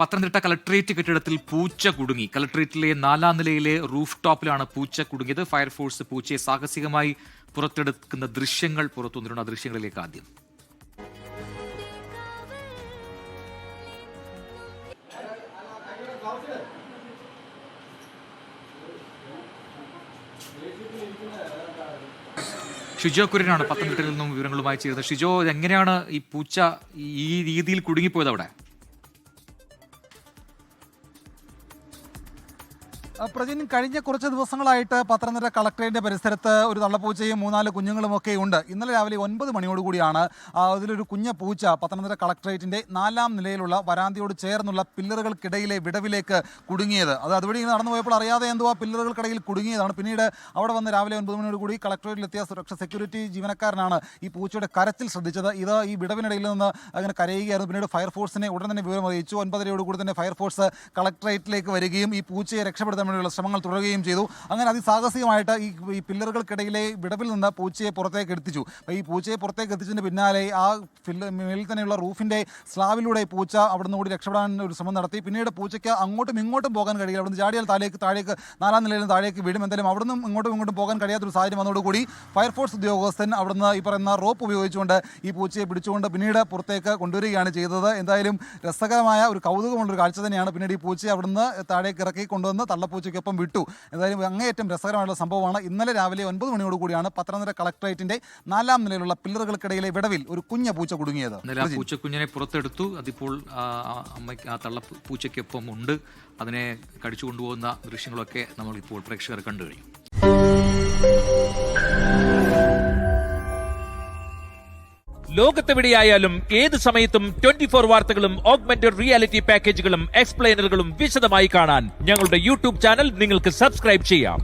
Pathanamthitta collectorate കെട്ടിടത്തിൽ പൂച്ച കുടുങ്ങി. കളക്ട്രേറ്റിലെ 4ാം നിലയിലെ റൂഫ് ടോപ്പിലാണ് പൂച്ച കുടുങ്ങിയത്. ഫയർഫോഴ്സ് പൂച്ചയെ സാഹസികമായി പുറത്തെടുക്കുന്ന ദൃശ്യങ്ങൾ പുറത്തുവന്നിട്ടുണ്ട്. ആ ദൃശ്യങ്ങളിലേക്ക് ആദ്യം. ഷിജോ കുര്യനാണ് പത്തനംതിട്ടയിൽ നിന്നും വിവരങ്ങളുമായി ചേരുന്നത്. ഷിജോ, എങ്ങനെയാണ് ഈ പൂച്ച ഈ രീതിയിൽ കുടുങ്ങിപ്പോയത് അവിടെ? പ്രജിൻ, കഴിഞ്ഞ കുറച്ച് ദിവസങ്ങളായിട്ട് പത്തനംതിട്ട കളക്ടറേറ്റിന്റെ പരിസരത്ത് ഒരു തള്ളപ്പൂച്ചയും 3-4 കുഞ്ഞുങ്ങളും ഒക്കെ ഉണ്ട്. ഇന്നലെ രാവിലെ 9 മണിയോടുകൂടിയാണ് അതിലൊരു കുഞ്ഞ പൂച്ച പത്തനംതിട്ട കളക്ടറേറ്റിന്റെ 4ാം നിലയിലുള്ള വരാന്തയോട് ചേർന്നുള്ള പില്ലറുകൾക്കിടയിലെ വിടവിലേക്ക് കുടുങ്ങിയത്. അത് അതുവഴി ഇങ്ങനെ നടന്നു പോയപ്പോൾ അറിയാതെ എന്തോ ആ പില്ലറുകൾക്കിടയിൽ കുടുങ്ങിയതാണ്. പിന്നീട് അവിടെ വന്ന് രാവിലെ 9 മണിയോടുകൂടി കളക്ടറേറ്റിലെത്തിയ സെക്യൂരിറ്റി ജീവനക്കാരനാണ് ഈ പൂച്ചയുടെ കരച്ചിൽ ശ്രദ്ധിച്ചത്. ഇത് ഈ വിടവിനിടയിൽ നിന്ന് അങ്ങനെ കരയുകയായിരുന്നു. പിന്നീട് ഫയർഫോഴ്സിനെ ഉടൻ തന്നെ വിവരം അറിയിച്ചു. 9:30 തന്നെ ഫയർഫോഴ്സ് കളക്ടറേറ്റിലേക്ക് വരികയും ഈ പൂച്ചയെ രക്ഷപ്പെടുത്താൻ ശ്രമങ്ങൾ തുടരുകയും ചെയ്തു. അങ്ങനെ അതിസാഹസികമായിട്ട് ഈ പില്ലറുകൾക്കിടയിലെ വിടവിൽ നിന്ന് പൂച്ചയെ പുറത്തേക്ക് എത്തിച്ചു. ഈ പൂച്ചയെ പുറത്തേക്ക് എത്തിച്ചതിന് പിന്നാലെ ആ മേളിൽ തന്നെയുള്ള റൂഫിന്റെ സ്ലാബിലൂടെ പൂച്ച അവിടുന്ന് കൂടി രക്ഷപ്പെടാൻ ഒരു ശ്രമം നടത്തി. പിന്നീട് പൂച്ചയ്ക്ക് അങ്ങോട്ടും ഇങ്ങോട്ടും പോകാൻ കഴിയില്ല. അവിടുന്ന് ചാടിയാൽ താഴേക്ക് 4ാം നിലയിൽ നിന്ന് താഴേക്ക് വീഴും. എന്തായാലും അവിടുന്ന് ഇങ്ങോട്ടും പോകാൻ കഴിയാത്തൊരു സാഹചര്യം വന്നതോടുകൂടി ഫയർഫോഴ്സ് ഉദ്യോഗസ്ഥൻ അവിടുന്ന് ഈ പറയുന്ന റോപ്പ് ഉപയോഗിച്ചുകൊണ്ട് ഈ പൂച്ചയെ പിടിച്ചുകൊണ്ട് പിന്നീട് പുറത്തേക്ക് കൊണ്ടുവരികയാണ് ചെയ്തത്. എന്തായാലും രസകരമായ ഒരു കൗതുകമുള്ളൊരു കാഴ്ച തന്നെയാണ്. പിന്നീട് ഈ പൂച്ചയെ അവിടുന്ന് താഴേക്ക് ഇറക്കി കൊണ്ടുവന്ന് തള്ളപ്പൂച്ചയ്ക്കൊപ്പം വിട്ടു. എന്തായാലും അങ്ങേയറ്റം രസകരമായുള്ള സംഭവമാണ്. ഇന്നലെ രാവിലെ 9 മണിയോടുകൂടിയാണ് പത്തനംതിട്ട കളക്ടറേറ്റിന്റെ 4ാം നിലയിലുള്ള പില്ലറുകൾക്കിടയിലെ വിടവിൽ ഒരു കുഞ്ഞ പൂച്ച കുടുങ്ങിയത്. പൂച്ചക്കുഞ്ഞിനെ പുറത്തെടുത്തു. അതിപ്പോൾ ആ തള്ളപ്പൂച്ചയ്ക്കൊപ്പം ഉണ്ട്. അതിനെ കടിച്ചു കൊണ്ടുപോകുന്ന ദൃശ്യങ്ങളൊക്കെ നമ്മൾ ഇപ്പോൾ പ്രേക്ഷകർ കണ്ടു കഴിഞ്ഞു. ലോകത്തെവിടെയായാലും ഏത് സമയത്തും 24 വാർത്തകളും ഓഗ്മെന്റഡ് റിയാലിറ്റി പാക്കേജുകളും എക്സ്പ്ലെയിനറുകളും വിശദമായി കാണാൻ ഞങ്ങളുടെ യൂട്യൂബ് ചാനൽ നിങ്ങൾക്ക് സബ്സ്ക്രൈബ് ചെയ്യാം.